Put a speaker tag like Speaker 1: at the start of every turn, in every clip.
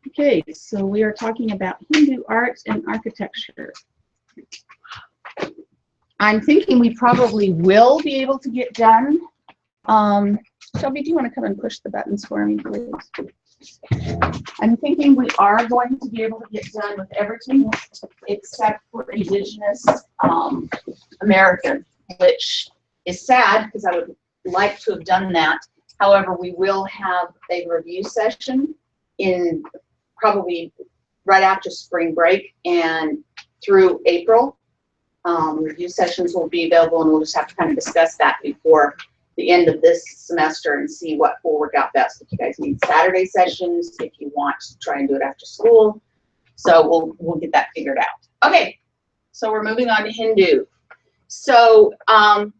Speaker 1: Okay, so we are talking about Hindu art and architecture. I'm thinking we probably will be able to get done. Shelby, do you want to come and push the buttons for me, please? I'm thinking we are going to be able to get done with everything except for Indigenous American, which is sad because I would like to have done that. However, we will have a review session in probably right after spring break and through April. Review sessions will be available, and we'll just have to kind of discuss that before the end of this semester and see what will work out best. If you guys need Saturday sessions, if you want to try and do it after school. So we'll get that figured out. Okay, so we're moving on to Hindu. So I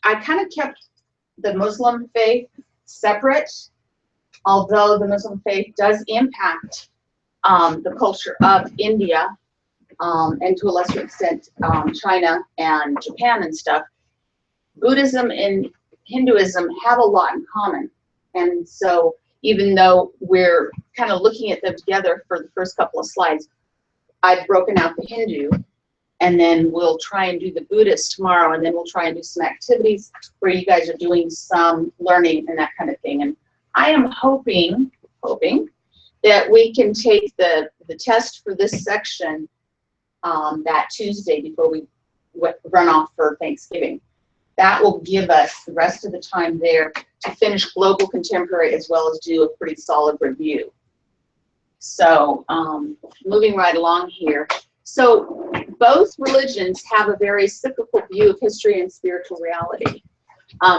Speaker 1: kind of kept the Muslim faith separate, although the Muslim faith does impact the culture of India and to a lesser extent China and Japan and stuff. Buddhism and Hinduism have a lot in common, and so even though we're kind of looking at them together for the first couple of slides, I've broken out the Hindu, and then we'll try and do the Buddhist tomorrow, and then we'll try and do some activities where you guys are doing some learning and that kind of thing. And I am hoping that we can take the test for this section that Tuesday before we run off for Thanksgiving. That will give us the rest of the time there to finish global contemporary as well as do a pretty solid review. So moving right along here. So both religions have a very cyclical view of history and spiritual reality.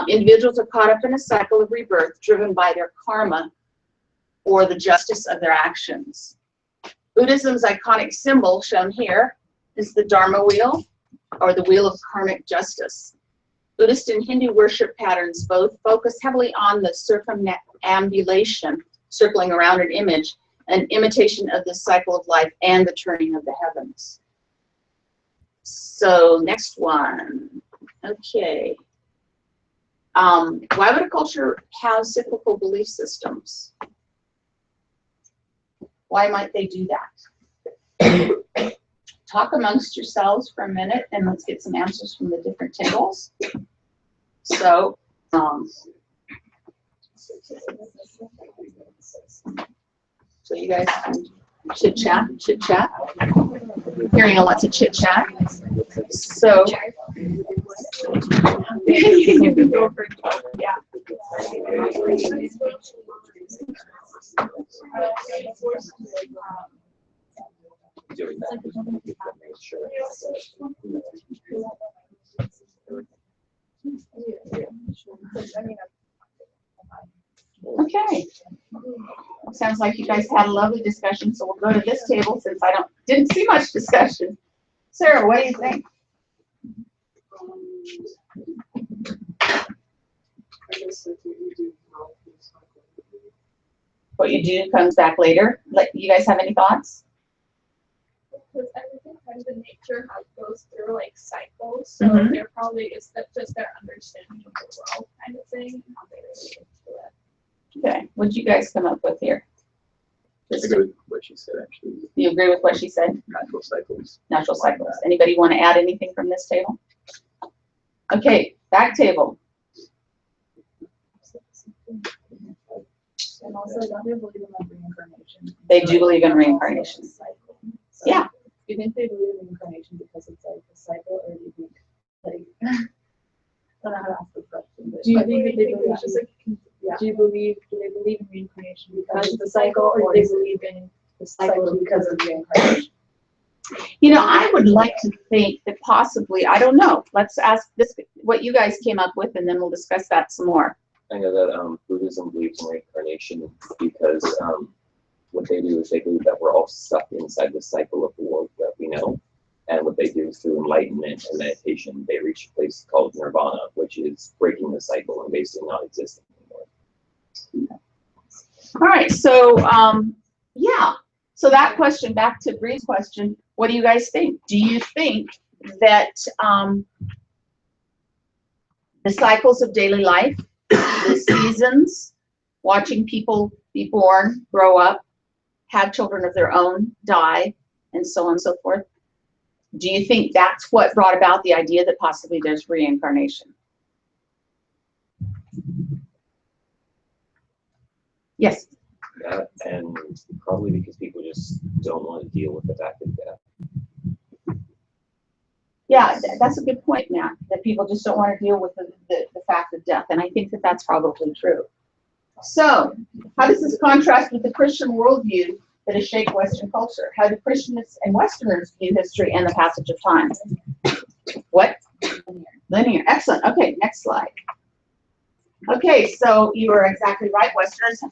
Speaker 1: Individuals are caught up in a cycle of rebirth driven by their karma or the justice of their actions. Buddhism's iconic symbol shown here is the Dharma wheel, or the wheel of karmic justice. Buddhist and Hindu worship patterns both focus heavily on the circumambulation, circling around an image, an imitation of the cycle of life and the turning of the heavens. So next one. Okay. Why would a culture have cyclical belief systems? Why might they do that? Talk amongst yourselves for a minute and let's get some answers from the different tables. So, so you guys can chit chat. Hearing lots of chit chat. So, you can go for yeah.
Speaker 2: Doing that.
Speaker 1: Okay. Sounds like you guys had a lovely discussion, so we'll go to this table since I didn't see much discussion. Sarah, what do you think? What you do comes back later. You guys have any thoughts?
Speaker 3: Because everything kind of in nature goes through like cycles, so there probably is that just their understanding of the world kind of thing and how they relate to it.
Speaker 1: Okay, what did you guys come up with here?
Speaker 2: I agree with what she said, actually.
Speaker 1: You agree with what she said?
Speaker 2: Natural cycles.
Speaker 1: Natural cycles. Anybody want to add anything from this table? Okay, back table.
Speaker 4: And also, don't they believe in reincarnation?
Speaker 1: They do believe in reincarnation.
Speaker 4: So,
Speaker 1: Yeah.
Speaker 4: Do you think they believe in reincarnation because it's like a cycle, or do you think like I don't know how to ask the question? But
Speaker 3: Do you
Speaker 4: I think
Speaker 3: think
Speaker 4: they
Speaker 3: it's
Speaker 4: believe
Speaker 3: just like
Speaker 4: do they believe in reincarnation because it's a cycle, or do they believe in the cycle because of reincarnation?
Speaker 1: You know, I would like to think that possibly, I don't know. Let's ask this, what you guys came up with, and then we'll discuss that some more.
Speaker 2: I know that Buddhism believes in reincarnation because what they do is they believe that we're all stuck inside the cycle of the world that we know. And what they do is through enlightenment and meditation, they reach a place called nirvana, which is breaking the cycle and basically not existing anymore.
Speaker 1: All right, so yeah. So that question, back to Bree's question, what do you guys think? Do you think that the cycles of daily life, the seasons, watching people be born, grow up, have children of their own, die, and so on and so forth. Do you think that's what brought about the idea that possibly there's reincarnation? Yes.
Speaker 2: That, and probably because people just don't want to deal with the fact of death.
Speaker 1: Yeah, that's a good point, Matt, that people just don't want to deal with the fact of death, and I think that that's probably true. So, how does this contrast with the Christian worldview that has shaped Western culture? How do Christians and Westerners view history and the passage of time? What? Linear. Excellent. Okay, next slide. Okay, so you are exactly right. Westerners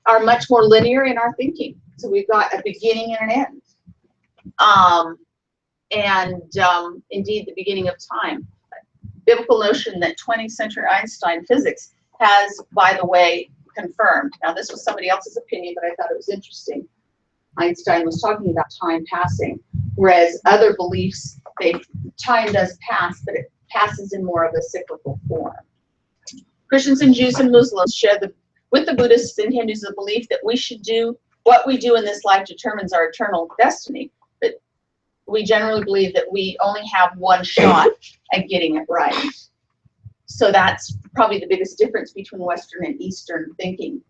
Speaker 1: are much more linear in our thinking. So we've got a beginning and an end. Indeed, the beginning of time. Biblical notion that 20th century Einstein physics has, by the way, confirmed. Now, this was somebody else's opinion, but I thought it was interesting. Einstein was talking about time passing, whereas other beliefs, time does pass, but it passes in more of a cyclical form. Christians and Jews and Muslims share with the Buddhists and Hindus the belief that we should do what we do in this life determines our eternal destiny, but we generally believe that we only have one shot at getting it right. So that's probably the biggest difference between Western and Eastern thinking,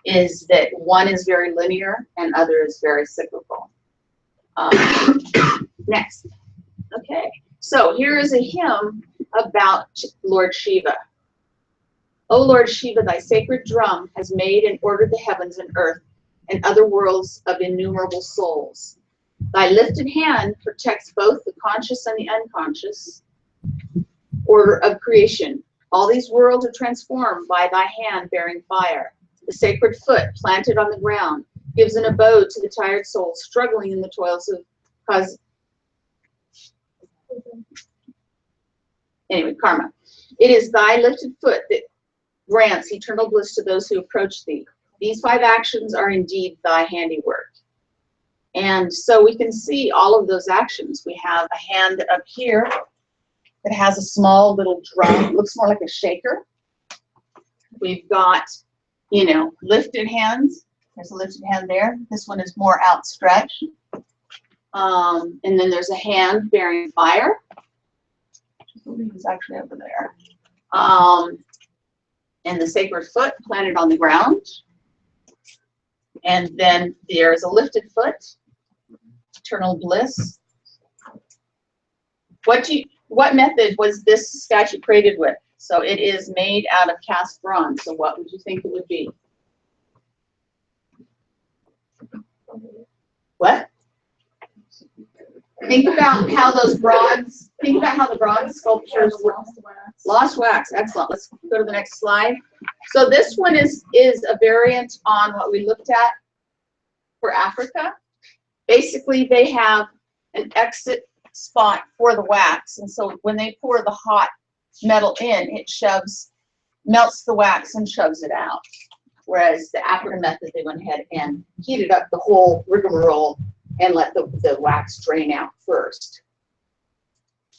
Speaker 1: is that one is very linear and other is very cyclical. Next. Okay, so here is a hymn about Lord Shiva. O Lord Shiva, thy sacred drum has made and ordered the heavens and earth and other worlds of innumerable souls. Thy lifted hand protects both the conscious and the unconscious order of creation. All these worlds are transformed by thy hand bearing fire. The sacred foot planted on the ground gives an abode to the tired soul struggling in the toils of karma. It is thy lifted foot that grants eternal bliss to those who approach thee. These 5 actions are indeed thy handiwork. And so we can see all of those actions. We have a hand up here that has a small little drum. It looks more like a shaker. We've got, lifted hands. There's a lifted hand there. This one is more outstretched. And then there's a hand bearing fire. I believe it's actually over there. And the sacred foot planted on the ground. And then there's a lifted foot, eternal bliss. What method was this statue created with? So it is made out of cast bronze. So what would you think it would be? What? Think about how the bronze sculptures were. Lost wax. Excellent. Let's go to the next slide. So this one is a variant on what we looked at for Africa. Basically, they have an exit spot for the wax, and so when they pour the hot metal in, it melts the wax and shoves it out. Whereas the African method, they went ahead and heated up the whole rigmarole and let the wax drain out first.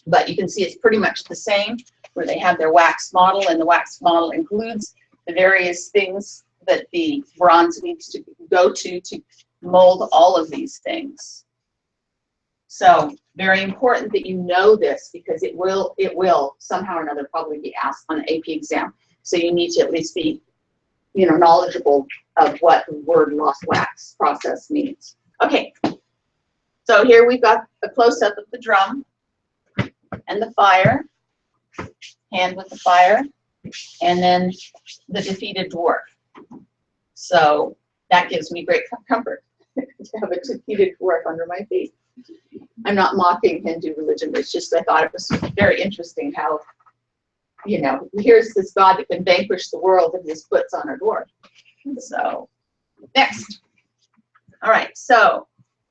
Speaker 1: But you can see it's pretty much the same, where they have their wax model, and the wax model includes the various things that the bronze needs to go to mold all of these things. So very important that you know this, because it will somehow or another probably be asked on the AP exam. So you need to at least be, knowledgeable of what the word lost wax process means. Okay, so here we've got a close-up of the drum and the fire, hand with the fire, and then the defeated dwarf. So that gives me great comfort to have a defeated dwarf under my feet. I'm not mocking Hindu religion, but it's just I thought it was very interesting how, here's this God that can vanquish the world and his foot's on a dwarf. So, next. All right, so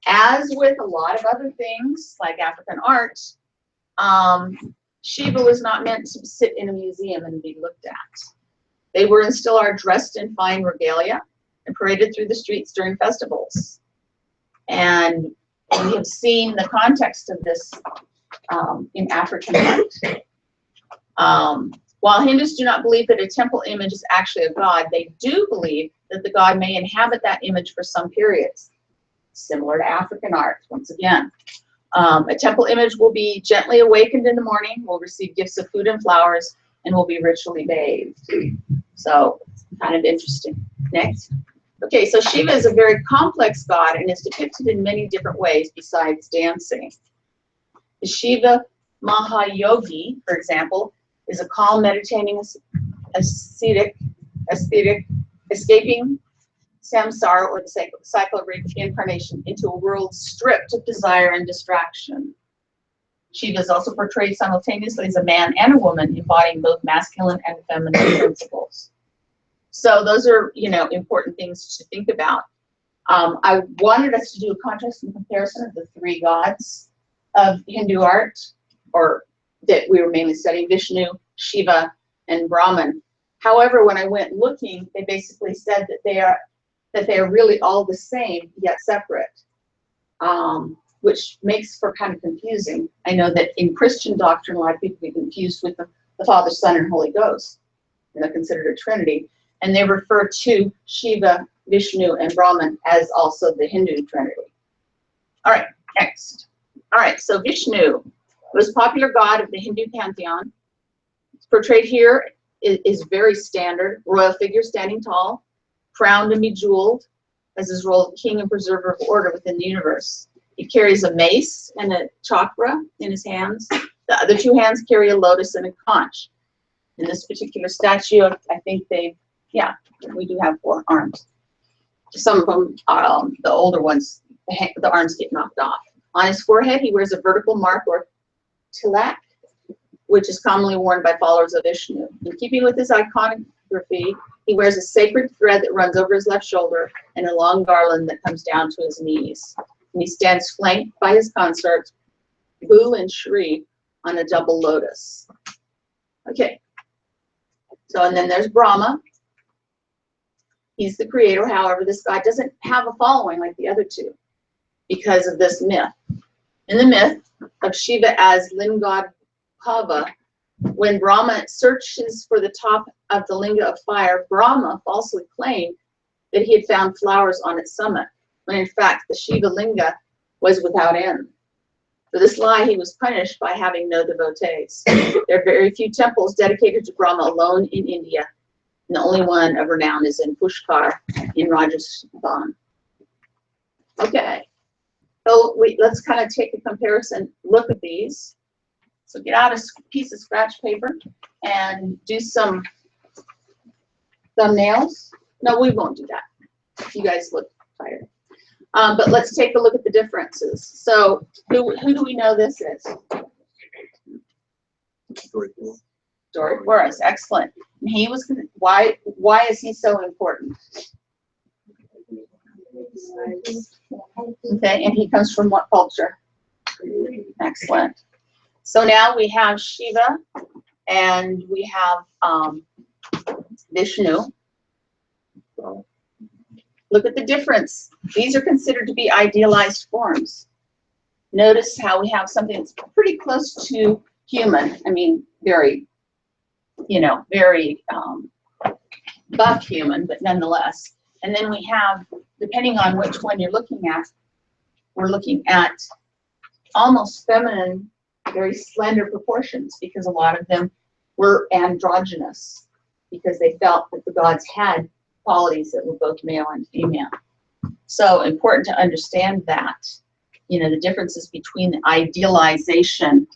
Speaker 1: as with a lot of other things like African art, Shiva was not meant to sit in a museum and be looked at. They were and still are dressed in fine regalia and paraded through the streets during festivals. And we have seen the context of this in African art. While Hindus do not believe that a temple image is actually a god, they do believe that the god may inhabit that image for some periods, similar to African art, once again. A temple image will be gently awakened in the morning, will receive gifts of food and flowers, and will be ritually bathed. So, kind of interesting. Next. Okay, so Shiva is a very complex god and is depicted in many different ways besides dancing. The Shiva Mahayogi, for example, is a calm, meditating, ascetic, escaping samsara, or the cycle of reincarnation, into a world stripped of desire and distraction. Shiva is also portrayed simultaneously as a man and a woman, embodying both masculine and feminine principles. So those are, you know, important things to think about. I wanted us to do a contrast and comparison of the three gods of Hindu art, or that we were mainly studying: Vishnu, Shiva, and Brahman. However, when I went looking, they basically said that they are really all the same yet separate, which makes for kind of confusing. I know that in Christian doctrine, a lot of people get confused with the Father, Son, and Holy Ghost, and they're considered a Trinity. And they refer to Shiva, Vishnu, and Brahman as also the Hindu Trinity. All right, next. All right, so Vishnu was a popular god of the Hindu pantheon. It's portrayed here is very standard: royal figure standing tall, crowned and bejeweled, as his role of king and preserver of order within the universe. He carries a mace and a chakra in his hands. The other two hands carry a lotus and a conch. In this particular statue, I think we do have 4 arms. Some of them, the older ones, the arms get knocked off. On his forehead, he wears a vertical mark, or tilak, which is commonly worn by followers of Vishnu. In keeping with his iconography, he wears a sacred thread that runs over his left shoulder and a long garland that comes down to his knees. And he stands flanked by his consorts, Bu and Shri, on a double lotus. Okay. So, and then there's Brahma. He's the creator. However, this god doesn't have a following like the other two because of this myth. In the myth of Shiva as Lingad Pava, when Brahma searches for the top of the linga of fire, Brahma falsely claimed that he had found flowers on its summit, when in fact the Shiva linga was without end. For this lie, he was punished by having no devotees. There are very few temples dedicated to Brahma alone in India, and the only one of renown is in Pushkar in Rajasthan. Okay, so let's kind of take a comparison look at these. So get out a piece of scratch paper and do some thumbnails. No, we won't do that. You guys look tired. But let's take a look at the differences. So who do we know this is? Dory Forrest, excellent. And he was, why is he so important? Okay, and he comes from what culture? Excellent. So now we have Shiva and we have Vishnu. Look at the difference. These are considered to be idealized forms. Notice how we have something that's pretty close to human. I mean, very, very buff human, but nonetheless. And then we have, depending on which one you're looking at, we're looking at almost feminine, very slender proportions, because a lot of them were androgynous, because they felt that the gods had qualities that were both male and female. So important to understand that, the differences between the idealization,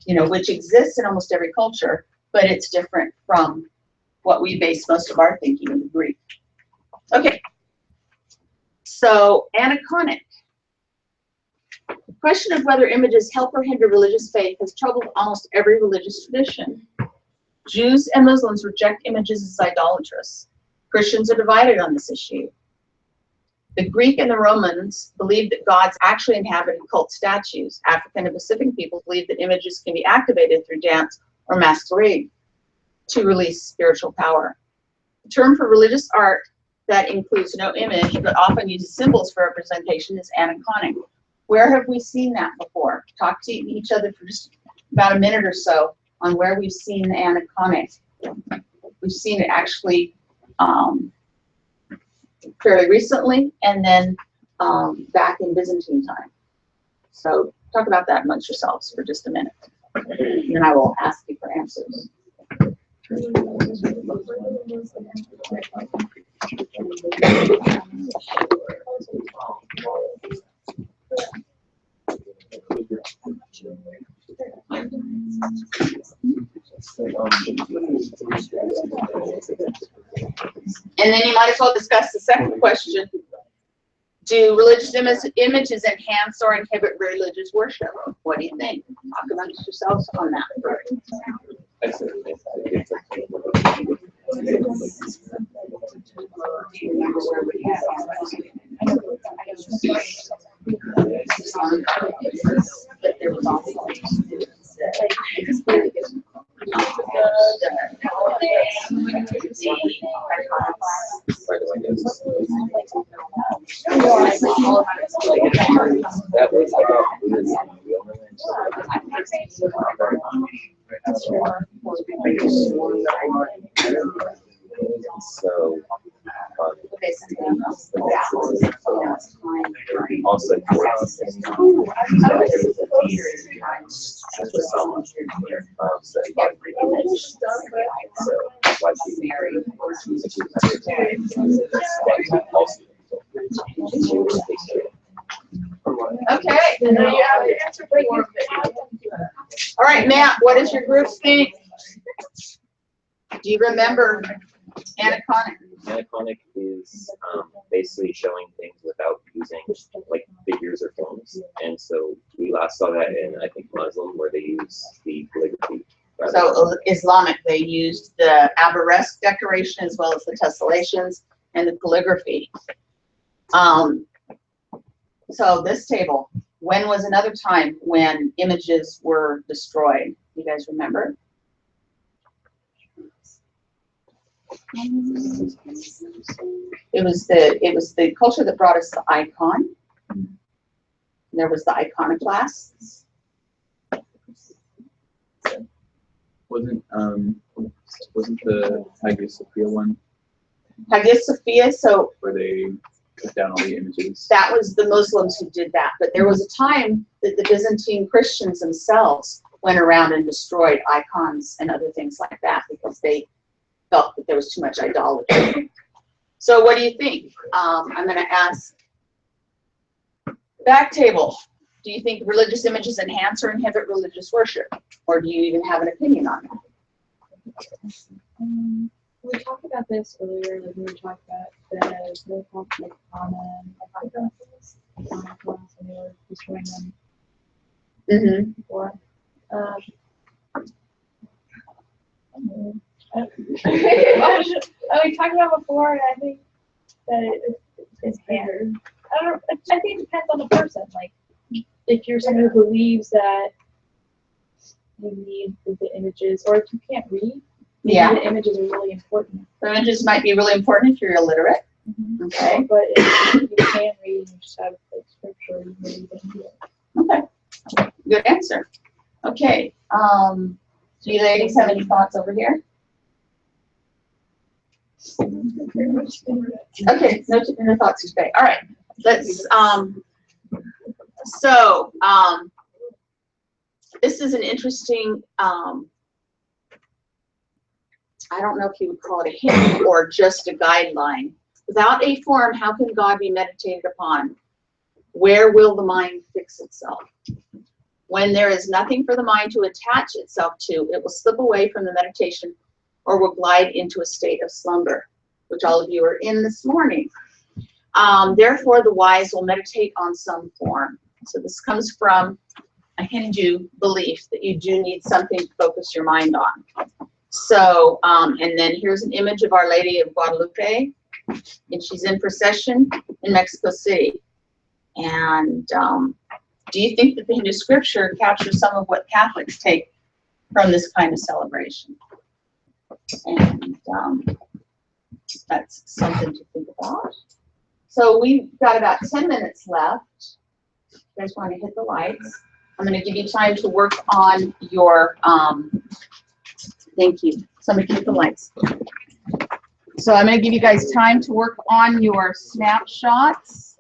Speaker 1: which exists in almost every culture, but it's different from what we base most of our thinking in the Greek. Okay, so aniconic. The question of whether images help or hinder religious faith has troubled almost every religious tradition. Jews and Muslims reject images as idolatrous. Christians are divided on this issue. The Greek and the Romans believed that gods actually inhabited cult statues. African and Pacific people believe that images can be activated through dance or masquerade to release spiritual power. The term for religious art that includes no image but often uses symbols for representation is aniconic. Where have we seen that before? Talk to each other for just about a minute or so on where we've seen the aniconic. We've seen it actually fairly recently, and then back in Byzantine time. So talk about that amongst yourselves for just a minute, and then I will ask you for answers. And then you might as well discuss the second question. Do religious images enhance or inhibit religious worship? What do you think? Talk amongst yourselves on that. Do you remember where we had but there was also
Speaker 2: also
Speaker 1: okay.
Speaker 3: And then you have the answer for your
Speaker 1: All right, Matt, what does your group think? Do you remember aniconic?
Speaker 2: Aniconic is basically showing things without using like figures or forms, and so we last saw that in I think Muslim where they use the calligraphy.
Speaker 1: So Islamic, they used the arabesque decoration as well as the tessellations and the calligraphy. So this table, when was another time when images were destroyed? You guys remember? It was the culture that brought us the icon. There was the iconoclasts.
Speaker 5: Wasn't the Hagia Sophia one
Speaker 1: Hagia Sophia, so
Speaker 5: where they took down all the images?
Speaker 1: that was the Muslims who did that. But there was a time that the Byzantine Christians themselves went around and destroyed icons and other things like that because they felt that there was too much idolatry. So what do you think? I'm going to ask back table. Do you think religious images enhance or inhibit religious worship? Or do you even have an opinion on that?
Speaker 4: We talked about this earlier, like we were talking about the conflict common iconoclasts, and they were destroying them
Speaker 1: Mm-hmm.
Speaker 4: before. We talked about before, and I think that it's better. I think it depends on the person. Like, if you're someone who believes that you need the images, or if you can't read, maybe
Speaker 1: Yeah.
Speaker 4: the images are really important.
Speaker 1: The images might be really important if you're illiterate. Okay.
Speaker 4: But if you can read and you just have like scripture, you maybe can do it.
Speaker 1: Okay. Good answer. Okay. Do you ladies have any thoughts over here? Okay, no thoughts today. All right. Let's this is an interesting I don't know if you would call it a hint or just a guideline. Without a form, how can God be meditated upon? Where will the mind fix itself? When there is nothing for the mind to attach itself to, it will slip away from the meditation or will glide into a state of slumber, which all of you are in this morning. Therefore, the wise will meditate on some form. So this comes from a Hindu belief that you do need something to focus your mind on. So, and then here's an image of Our Lady of Guadalupe, and she's in procession in Mexico City. And do you think that the Hindu scripture captures some of what Catholics take from this kind of celebration? And that's something to think about. So we've got about 10 minutes left. You guys want to hit the lights? I'm gonna give you time to work on your, thank you. Somebody keep the lights. So I'm gonna give you guys time to work on your snapshots.